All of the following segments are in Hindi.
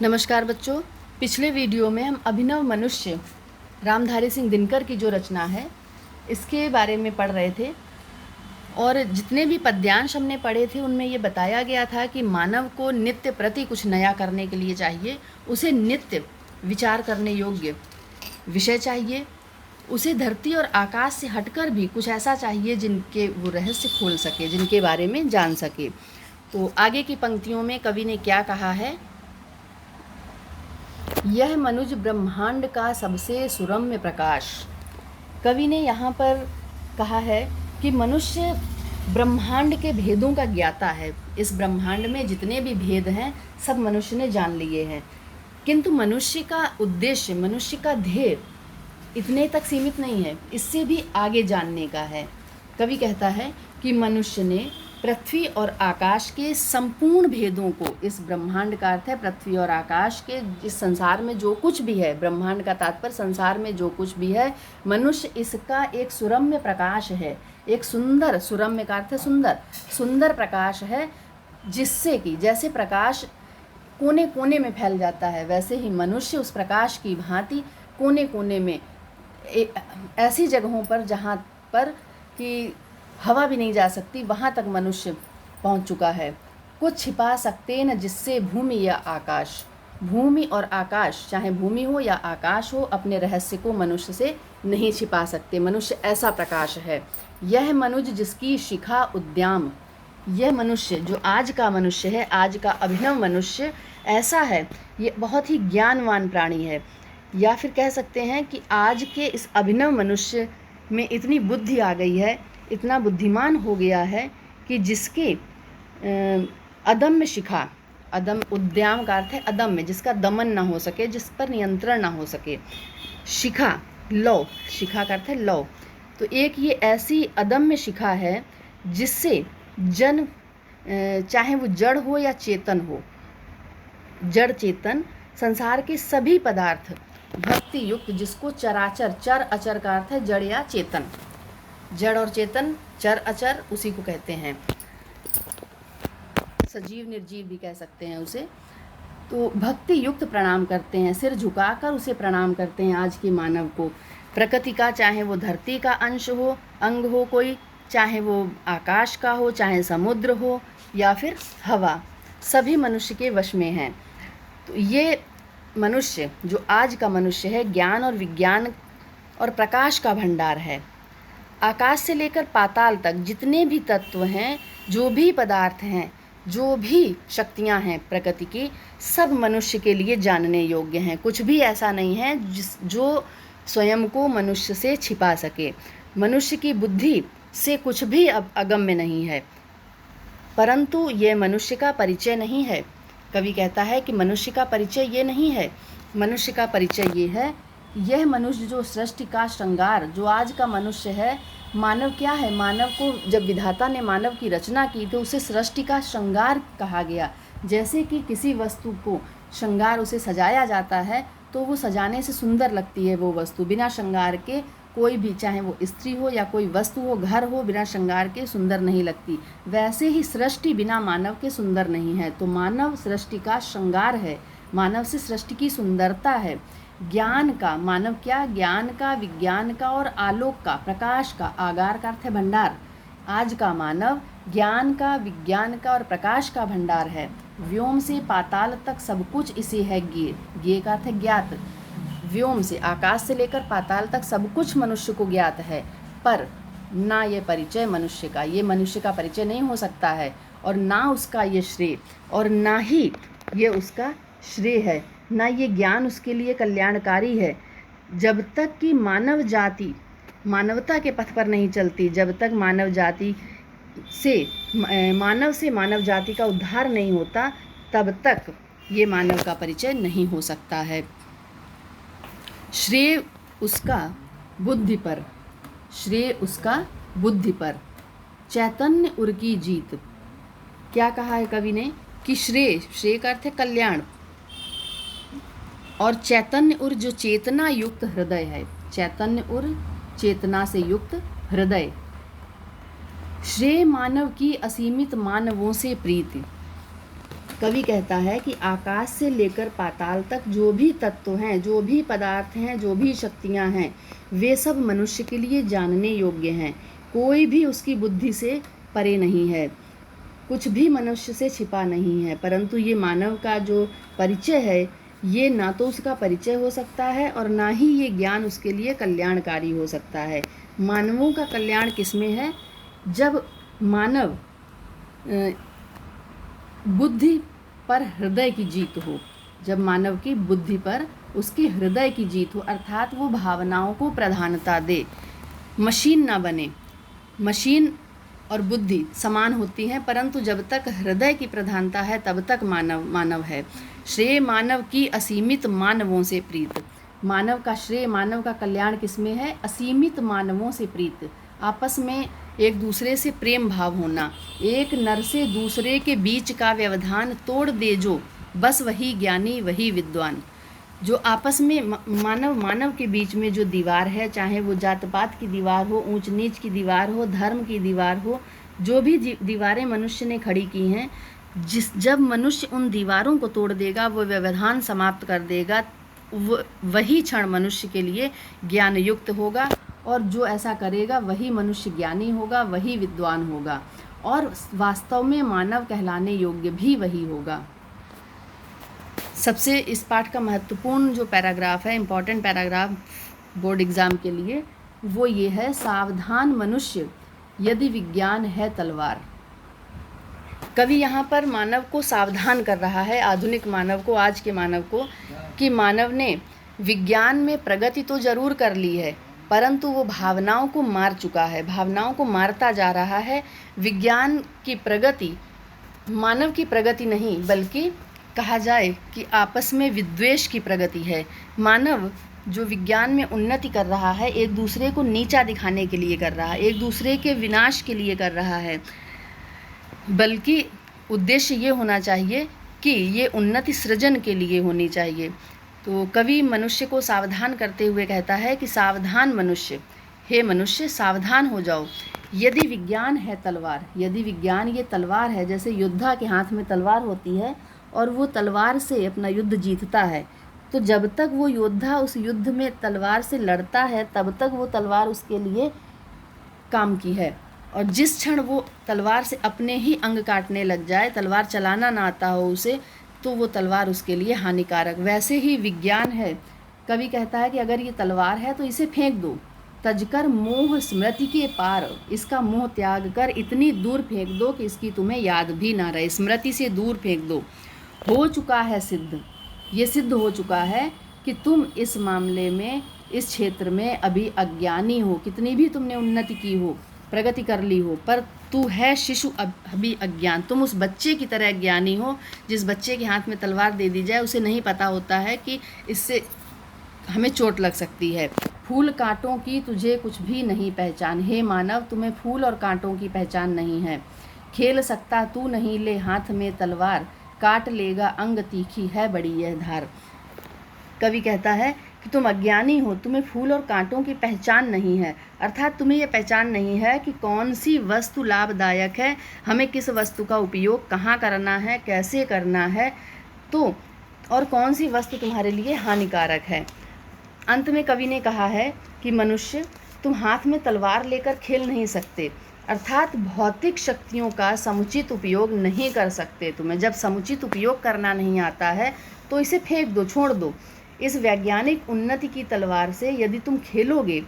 नमस्कार बच्चों। पिछले वीडियो में हम अभिनव मनुष्य रामधारी सिंह दिनकर की जो रचना है इसके बारे में पढ़ रहे थे और जितने भी पद्यांश हमने पढ़े थे उनमें ये बताया गया था कि मानव को नित्य प्रति कुछ नया करने के लिए चाहिए, उसे नित्य विचार करने योग्य विषय चाहिए, उसे धरती और आकाश से हटकर भी कुछ ऐसा चाहिए जिनके वो रहस्य खोल सके, जिनके बारे में जान सके। तो आगे की पंक्तियों में कवि ने क्या कहा है, यह मनुज ब्रह्मांड का सबसे सुरम्य प्रकाश। कवि ने यहाँ पर कहा है कि मनुष्य ब्रह्मांड के भेदों का ज्ञाता है। इस ब्रह्मांड में जितने भी भेद हैं सब मनुष्य ने जान लिए हैं, किंतु मनुष्य का उद्देश्य, मनुष्य का ध्येय इतने तक सीमित नहीं है, इससे भी आगे जानने का है। कवि कहता है कि मनुष्य ने पृथ्वी और आकाश के संपूर्ण भेदों को, इस ब्रह्मांड का अर्थ है पृथ्वी और आकाश के, इस संसार में जो कुछ भी है, ब्रह्मांड का तात्पर्य संसार में जो कुछ भी है, मनुष्य इसका एक सुरम्य प्रकाश है, एक सुंदर, सुरम्य का अर्थ है सुंदर, सुंदर प्रकाश है, जिससे कि जैसे प्रकाश कोने कोने में फैल जाता है वैसे ही मनुष्य उस प्रकाश की भांति कोने कोने में ऐसी जगहों पर जहाँ पर कि हवा भी नहीं जा सकती वहाँ तक मनुष्य पहुँच चुका है। कुछ छिपा सकते न जिससे भूमि या आकाश, भूमि और आकाश, चाहे भूमि हो या आकाश हो, अपने रहस्य को मनुष्य से नहीं छिपा सकते। मनुष्य ऐसा प्रकाश है। यह मनुज जिसकी शिखा उद्याम, यह मनुष्य जो आज का मनुष्य है, आज का अभिनव मनुष्य ऐसा है, ये बहुत ही ज्ञानवान प्राणी है, या फिर कह सकते हैं कि आज के इस अभिनव मनुष्य में इतनी बुद्धि आ गई है, इतना बुद्धिमान हो गया है कि जिसके अदम्य शिखा, अदम, उद्याम का अर्थ है अदम्य, जिसका दमन ना हो सके, जिस पर नियंत्रण ना हो सके। शिखा, लौ, शिखा का अर्थ है लौ। तो एक ये ऐसी अदम्य शिखा है जिससे जन, चाहे वो जड़ हो या चेतन हो, जड़ चेतन संसार के सभी पदार्थ भक्ति युक्त, जिसको चराचर, चर अचर का अर्थ है जड़ या चेतन, जड़ और चेतन, चर अचर उसी को कहते हैं, सजीव निर्जीव भी कह सकते हैं उसे। तो भक्ति युक्त प्रणाम करते हैं, सिर झुकाकर उसे प्रणाम करते हैं आज के मानव को। प्रकृति का, चाहे वो धरती का अंश हो, अंग हो कोई, चाहे वो आकाश का हो, चाहे समुद्र हो या फिर हवा, सभी मनुष्य के वश में हैं। तो ये मनुष्य जो आज का मनुष्य है, ज्ञान और विज्ञान और प्रकाश का भंडार है। आकाश से लेकर पाताल तक जितने भी तत्व हैं, जो भी पदार्थ हैं, जो भी शक्तियां हैं प्रकृति की, सब मनुष्य के लिए जानने योग्य हैं। कुछ भी ऐसा नहीं है जो स्वयं को मनुष्य से छिपा सके। मनुष्य की बुद्धि से कुछ भी अब अगम्य नहीं है, परंतु ये मनुष्य का परिचय नहीं है। कवि कहता है कि मनुष्य का परिचय ये नहीं है, मनुष्य का परिचय ये है, यह मनुष्य जो सृष्टि का श्रृंगार, जो आज का मनुष्य है। मानव क्या है? मानव को जब विधाता ने मानव की रचना की तो उसे सृष्टि का श्रृंगार कहा गया। जैसे कि किसी वस्तु को श्रृंगार, उसे सजाया जाता है तो वो सजाने से सुंदर लगती है वो वस्तु, बिना श्रृंगार के कोई भी, चाहे वो स्त्री हो या कोई वस्तु हो, घर हो, बिना श्रृंगार के सुंदर नहीं लगती। वैसे ही सृष्टि बिना मानव के सुंदर नहीं है। तो मानव सृष्टि का श्रृंगार है, मानव से सृष्टि की सुंदरता है। ज्ञान का, मानव क्या? ज्ञान का, विज्ञान का और आलोक का, प्रकाश का, आगार का अर्थ है भंडार। आज का मानव ज्ञान का, विज्ञान का और प्रकाश का भंडार है। व्योम से पाताल तक सब कुछ इसे है ज्ञेय, ज्ञेय का अर्थ है ज्ञात। व्योम से, आकाश से लेकर पाताल तक सब कुछ मनुष्य को ज्ञात है, पर ना ये परिचय मनुष्य का, ये मनुष्य का परिचय नहीं हो सकता है, और ना उसका ये श्रेय, और ना ही ये उसका श्रेय है, ना ये ज्ञान उसके लिए कल्याणकारी है। जब तक कि मानव जाति मानवता के पथ पर नहीं चलती, जब तक मानव जाति से, मानव से मानव जाति का उद्धार नहीं होता, तब तक ये मानव का परिचय नहीं हो सकता है। श्रेय उसका बुद्धि पर, श्रेय उसका बुद्धि पर, चैतन्य उर की जीत। क्या कहा है कवि ने कि श्रेय, श्रेय का अर्थ है कल्याण, और चैतन्य उर जो चेतना युक्त हृदय है, चैतन्य उर चेतना से युक्त हृदय। श्रेय मानव की असीमित मानवों से प्रीति, कवि कहता है कि आकाश से लेकर पाताल तक जो भी तत्व हैं, जो भी पदार्थ हैं, जो भी शक्तियाँ हैं, वे सब मनुष्य के लिए जानने योग्य हैं। कोई भी उसकी बुद्धि से परे नहीं है, कुछ भी मनुष्य से छिपा नहीं है। परंतु ये मानव का जो परिचय है, ये ना तो उसका परिचय हो सकता है और ना ही ये ज्ञान उसके लिए कल्याणकारी हो सकता है। मानवों का कल्याण किसमें है? जब मानव बुद्धि पर हृदय की जीत हो, जब मानव की बुद्धि पर उसके हृदय की जीत हो, अर्थात वो भावनाओं को प्रधानता दे, मशीन ना बने। मशीन और बुद्धि समान होती हैं, परंतु जब तक हृदय की प्रधानता है तब तक मानव मानव है। श्रेय मानव की असीमित मानवों से प्रीत। मानव का श्रेय, मानव का कल्याण किसमें है? असीमित मानवों से प्रीत। आपस में एक दूसरे से प्रेम भाव होना। एक नर से दूसरे के बीच का व्यवधान तोड़ दे जो, बस वही ज्ञानी वही विद्वान। जो आपस में मानव के बीच में जो दीवार है, चाहे वो जात पात की दीवार हो, ऊंच नीच की दीवार हो, धर्म की दीवार हो, जो भी दीवारें मनुष्य ने खड़ी की हैं, जब मनुष्य उन दीवारों को तोड़ देगा, वो व्यवधान समाप्त कर देगा, वही क्षण मनुष्य के लिए ज्ञान युक्त होगा। और जो ऐसा करेगा वही मनुष्य ज्ञानी होगा, वही विद्वान होगा, और वास्तव में मानव कहलाने योग्य भी वही होगा। सबसे इस पाठ का महत्वपूर्ण जो पैराग्राफ है, इम्पॉर्टेंट पैराग्राफ बोर्ड एग्ज़ाम के लिए, वो ये है, सावधान मनुष्य यदि विज्ञान है तलवार। कवि यहाँ पर मानव को सावधान कर रहा है, आधुनिक मानव को, आज के मानव को, कि मानव ने विज्ञान में प्रगति तो ज़रूर कर ली है, परंतु वो भावनाओं को मार चुका है, भावनाओं को मारता जा रहा है। विज्ञान की प्रगति मानव की प्रगति नहीं, बल्कि कहा जाए कि आपस में विद्वेष की प्रगति है। मानव जो विज्ञान में उन्नति कर रहा है, एक दूसरे को नीचा दिखाने के लिए कर रहा है, एक दूसरे के विनाश के लिए कर रहा है, बल्कि उद्देश्य ये होना चाहिए कि ये उन्नति सृजन के लिए होनी चाहिए। तो कवि मनुष्य को सावधान करते हुए कहता है कि सावधान मनुष्य, हे मनुष्य सावधान हो जाओ, यदि विज्ञान है तलवार, यदि विज्ञान ये तलवार है, जैसे योद्धा के हाथ में तलवार होती है और वो तलवार से अपना युद्ध जीतता है, तो जब तक वो योद्धा उस युद्ध में तलवार से लड़ता है, तब तक वो तलवार उसके लिए काम की है। और जिस क्षण वो तलवार से अपने ही अंग काटने लग जाए, तलवार चलाना ना आता हो उसे, तो वो तलवार उसके लिए हानिकारक। वैसे ही विज्ञान है, कवि कहता है कि अगर ये तलवार है तो इसे फेंक दो, तजकर मोह स्मृति के पार, इसका मोह त्याग कर इतनी दूर फेंक दो कि इसकी तुम्हें याद भी ना रहे, स्मृति से दूर फेंक दो। हो चुका है सिद्ध, ये सिद्ध हो चुका है कि तुम इस मामले में, इस क्षेत्र में अभी अज्ञानी हो, कितनी भी तुमने उन्नति की हो, प्रगति कर ली हो, पर तू है शिशु अभी अज्ञान। तुम उस बच्चे की तरह ज्ञानी हो, जिस बच्चे के हाथ में तलवार दे दी जाए, उसे नहीं पता होता है कि इससे हमें चोट लग सकती है। फूल कांटों की तुझे कुछ भी नहीं पहचान, हे मानव तुम्हें फूल और कांटों की पहचान नहीं है। खेल सकता तू नहीं ले हाथ में तलवार, काट लेगा अंग तीखी है बड़ी यह धार। कवि कहता है कि तुम अज्ञानी हो, तुम्हें फूल और कांटों की पहचान नहीं है, अर्थात तुम्हें यह पहचान नहीं है कि कौन सी वस्तु लाभदायक है, हमें किस वस्तु का उपयोग कहाँ करना है, कैसे करना है, तो और कौन सी वस्तु तुम्हारे लिए हानिकारक है। अंत में कवि ने कहा है कि मनुष्य तुम हाथ में तलवार लेकर खेल नहीं सकते, अर्थात भौतिक शक्तियों का समुचित उपयोग नहीं कर सकते। तुम्हें जब समुचित उपयोग करना नहीं आता है तो इसे फेंक दो, छोड़ दो। इस वैज्ञानिक उन्नति की तलवार से यदि तुम खेलोगे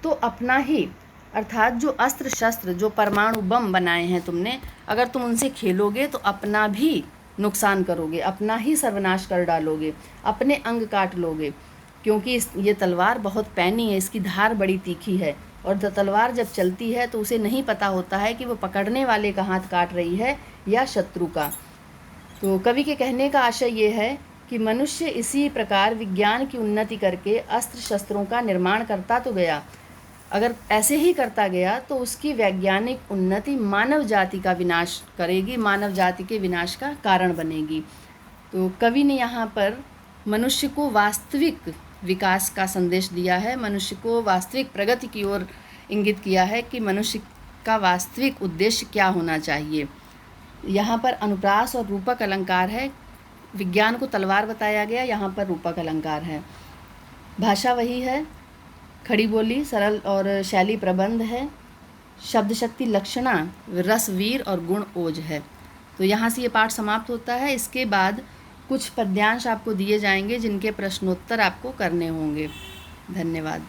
तो अपना ही, अर्थात जो अस्त्र शस्त्र, जो परमाणु बम बनाए हैं तुमने, अगर तुम उनसे खेलोगे तो अपना भी नुकसान करोगे, अपना ही सर्वनाश कर डालोगे, अपने अंग काट लोगे, क्योंकि ये तलवार बहुत पैनी है, इसकी धार बड़ी तीखी है, और तलवार जब चलती है तो उसे नहीं पता होता है कि वो पकड़ने वाले का हाथ काट रही है या शत्रु का। तो कवि के कहने का आशय ये है कि मनुष्य इसी प्रकार विज्ञान की उन्नति करके अस्त्र शस्त्रों का निर्माण करता तो गया, अगर ऐसे ही करता गया तो उसकी वैज्ञानिक उन्नति मानव जाति का विनाश करेगी, मानव जाति के विनाश का कारण बनेगी। तो कवि ने यहाँ पर मनुष्य को वास्तविक विकास का संदेश दिया है, मनुष्य को वास्तविक प्रगति की ओर इंगित किया है कि मनुष्य का वास्तविक उद्देश्य क्या होना चाहिए। यहाँ पर अनुप्रास और रूपक अलंकार है। विज्ञान को तलवार बताया गया, यहाँ पर रूपक अलंकार है। भाषा वही है, खड़ी बोली, सरल और शैली प्रबंध है। शब्द शक्ति लक्षणा, रस वीर और गुण ओज है। तो यहाँ से ये पाठ समाप्त होता है। इसके बाद कुछ पद्यांश आपको दिए जाएंगे जिनके प्रश्नोत्तर आपको करने होंगे। धन्यवाद।